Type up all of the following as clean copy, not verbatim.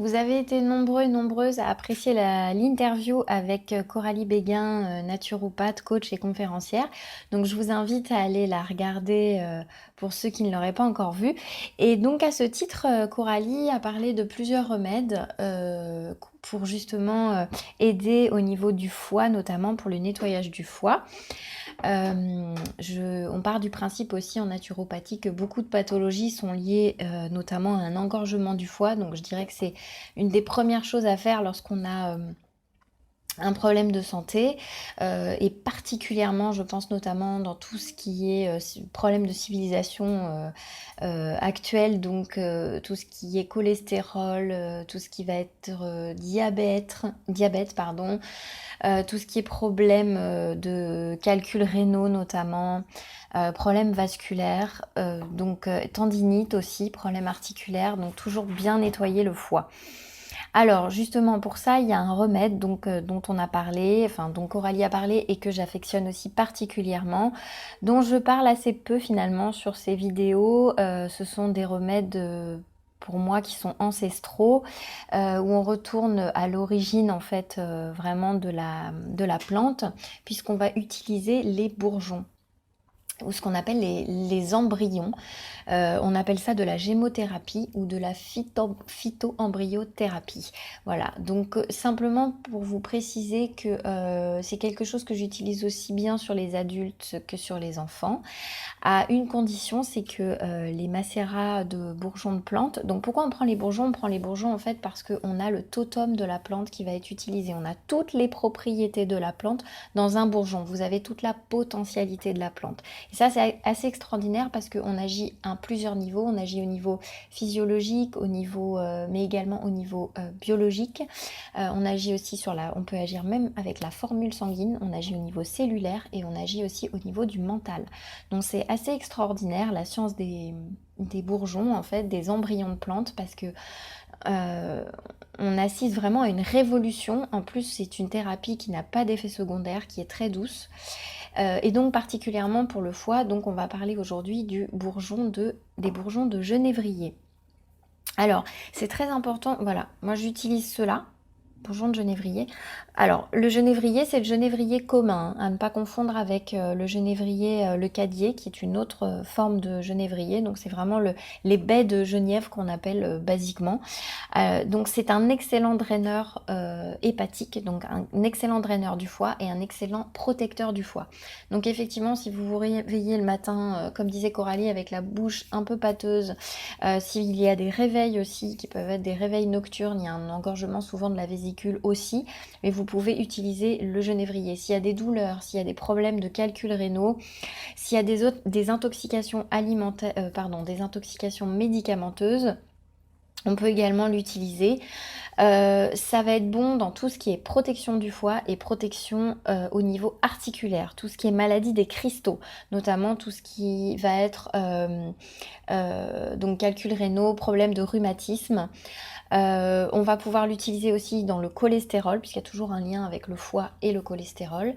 Vous avez été nombreux et nombreuses à apprécier l'interview avec Coralie Béguin, naturopathe, coach et conférencière. Donc je vous invite à aller la regarder pour ceux qui ne l'auraient pas encore vue. Et donc à ce titre, Coralie a parlé de plusieurs remèdes pour justement aider au niveau du foie, notamment pour le nettoyage du foie. On part du principe aussi en naturopathie que beaucoup de pathologies sont liées notamment à un engorgement du foie. Donc je dirais que c'est une des premières choses à faire lorsqu'on a un problème de santé et particulièrement je pense notamment dans tout ce qui est problème de civilisation actuelle, donc tout ce qui est cholestérol, tout ce qui va être diabète pardon, tout ce qui est problème de calculs rénaux notamment, problèmes vasculaires, donc tendinite aussi, problème articulaire, donc toujours bien nettoyer le foie. Alors justement pour ça, il y a un remède donc, dont on a parlé, enfin dont Coralie a parlé et que j'affectionne aussi particulièrement, dont je parle assez peu finalement sur ces vidéos. Ce sont des remèdes pour moi qui sont ancestraux, où on retourne à l'origine en fait vraiment de la plante, puisqu'on va utiliser les bourgeons ou ce qu'on appelle les embryons. On appelle ça de la gémothérapie ou de la phytoembryothérapie. Voilà, donc simplement pour vous préciser que c'est quelque chose que j'utilise aussi bien sur les adultes que sur les enfants, à une condition, c'est que les macérats de bourgeons de plantes, donc pourquoi on prend les bourgeons? On prend les bourgeons en fait parce qu'on a le totum de la plante qui va être utilisé, on a toutes les propriétés de la plante dans un bourgeon, vous avez toute la potentialité de la plante. Et ça c'est assez extraordinaire parce qu'on agit à plusieurs niveaux, on agit au niveau physiologique, au niveau, mais également au niveau biologique. On agit aussi on peut agir même avec la formule sanguine, on agit au niveau cellulaire et on agit aussi au niveau du mental. Donc c'est assez extraordinaire la science des bourgeons en fait, des embryons de plantes parce que on assiste vraiment à une révolution. En plus c'est une thérapie qui n'a pas d'effet secondaire, qui est très douce. Et donc particulièrement pour le foie, donc on va parler aujourd'hui des bourgeons de genévrier. Alors c'est très important, voilà, moi j'utilise cela, bourgeons de genévrier. Alors le genévrier, c'est le genévrier commun, à ne pas confondre avec le genévrier le cadier, qui est une autre forme de genévrier. Donc c'est vraiment les baies de genièvre qu'on appelle basiquement. Donc c'est un excellent draineur hépatique, donc un excellent draineur du foie et un excellent protecteur du foie. Donc effectivement, si vous vous réveillez le matin, comme disait Coralie, avec la bouche un peu pâteuse, s'il y a des réveils aussi, qui peuvent être des réveils nocturnes, il y a un engorgement souvent de la vésicule aussi, mais vous pouvez utiliser le genévrier. S'il y a des douleurs, s'il y a des problèmes de calculs rénaux, s'il y a des intoxications alimentaires, des intoxications médicamenteuses, on peut également l'utiliser. Ça va être bon dans tout ce qui est protection du foie et protection au niveau articulaire, tout ce qui est maladie des cristaux, notamment tout ce qui va être donc calculs rénaux, problèmes de rhumatisme. On va pouvoir l'utiliser aussi dans le cholestérol, puisqu'il y a toujours un lien avec le foie et le cholestérol.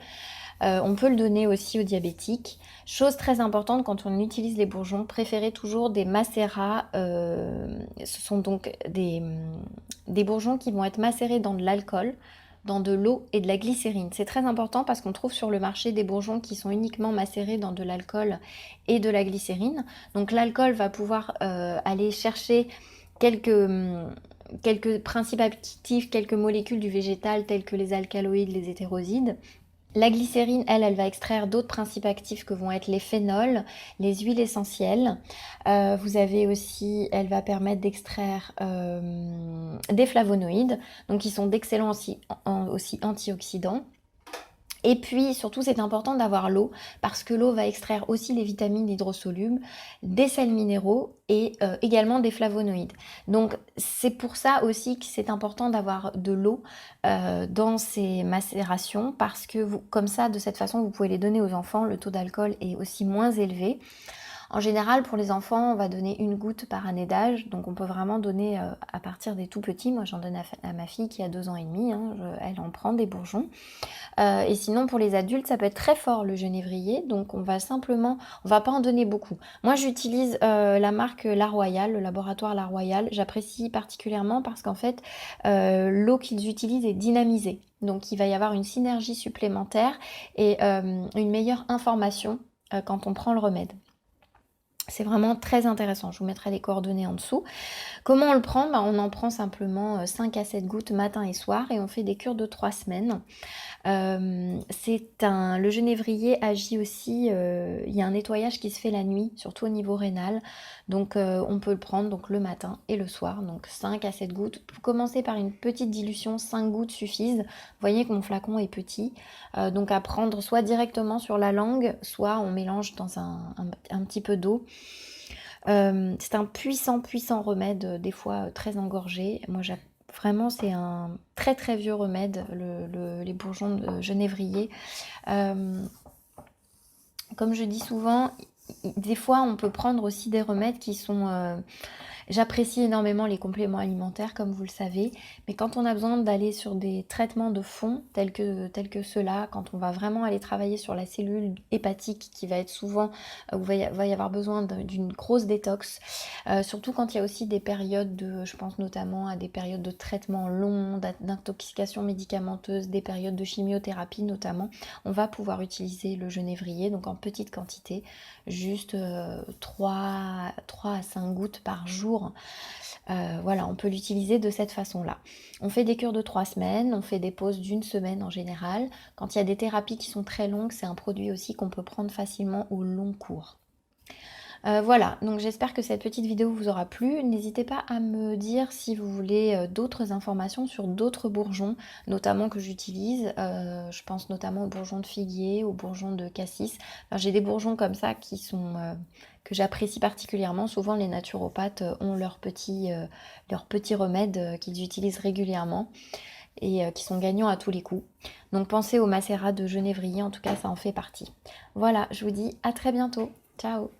On peut le donner aussi aux diabétiques. Chose très importante quand on utilise les bourgeons, préférez toujours des macérats. Ce sont donc des bourgeons qui vont être macérés dans de l'alcool, dans de l'eau et de la glycérine. C'est très important parce qu'on trouve sur le marché des bourgeons qui sont uniquement macérés dans de l'alcool et de la glycérine. Donc l'alcool va pouvoir aller chercher quelques principes actifs, quelques molécules du végétal telles que les alcaloïdes, les hétérosides. La glycérine, elle va extraire d'autres principes actifs que vont être les phénols, les huiles essentielles. Vous avez aussi, elle va permettre d'extraire des flavonoïdes, donc qui sont d'excellents aussi antioxydants. Et puis surtout c'est important d'avoir l'eau parce que l'eau va extraire aussi les vitamines hydrosolubles, des sels minéraux et également des flavonoïdes. Donc c'est pour ça aussi que c'est important d'avoir de l'eau dans ces macérations parce que comme ça de cette façon vous pouvez les donner aux enfants, le taux d'alcool est aussi moins élevé. En général, pour les enfants, on va donner une goutte par année d'âge, donc on peut vraiment donner à partir des tout petits. Moi, j'en donne à ma fille qui a 2 ans et demi, hein, elle en prend des bourgeons. Et sinon, pour les adultes, ça peut être très fort le genévrier, donc on va pas en donner beaucoup. Moi, j'utilise la marque La Royale, le laboratoire La Royale. J'apprécie particulièrement parce qu'en fait, l'eau qu'ils utilisent est dynamisée. Donc, il va y avoir une synergie supplémentaire et une meilleure information quand on prend le remède. C'est vraiment très intéressant. Je vous mettrai les coordonnées en dessous. Comment on le prend? On en prend simplement 5 à 7 gouttes matin et soir et on fait des cures de 3 semaines. Le genévrier agit aussi, il y a un nettoyage qui se fait la nuit, surtout au niveau rénal. Donc on peut le prendre donc, le matin et le soir, donc 5 à 7 gouttes. Vous commencez par une petite dilution, 5 gouttes suffisent. Vous voyez que mon flacon est petit, donc à prendre soit directement sur la langue, soit on mélange dans un petit peu d'eau. C'est un puissant remède, des fois très engorgé. Moi, vraiment, c'est un très très vieux remède, les bourgeons de genévrier. Comme je dis souvent, des fois, on peut prendre aussi des remèdes qui sont... J'apprécie énormément les compléments alimentaires, comme vous le savez, mais quand on a besoin d'aller sur des traitements de fond, tels que ceux-là, quand on va vraiment aller travailler sur la cellule hépatique, qui va être souvent, où va y avoir besoin d'une grosse détox, surtout quand il y a aussi des périodes je pense notamment à des périodes de traitement long, d'intoxication médicamenteuse, des périodes de chimiothérapie notamment, on va pouvoir utiliser le genévrier, donc en petite quantité, juste 3 à 5 gouttes par jour. Voilà, on peut l'utiliser de cette façon-là. On fait des cures de 3 semaines, on fait des pauses d'1 semaine en général. Quand il y a des thérapies qui sont très longues, c'est un produit aussi qu'on peut prendre facilement au long cours. Voilà, donc j'espère que cette petite vidéo vous aura plu. N'hésitez pas à me dire si vous voulez d'autres informations sur d'autres bourgeons, notamment que j'utilise. Je pense notamment aux bourgeons de figuier, aux bourgeons de cassis. Enfin, j'ai des bourgeons comme ça que j'apprécie particulièrement. Souvent, les naturopathes ont leurs petits remèdes qu'ils utilisent régulièrement et qui sont gagnants à tous les coups. Donc pensez au macérat de genévrier, en tout cas ça en fait partie. Voilà, je vous dis à très bientôt. Ciao!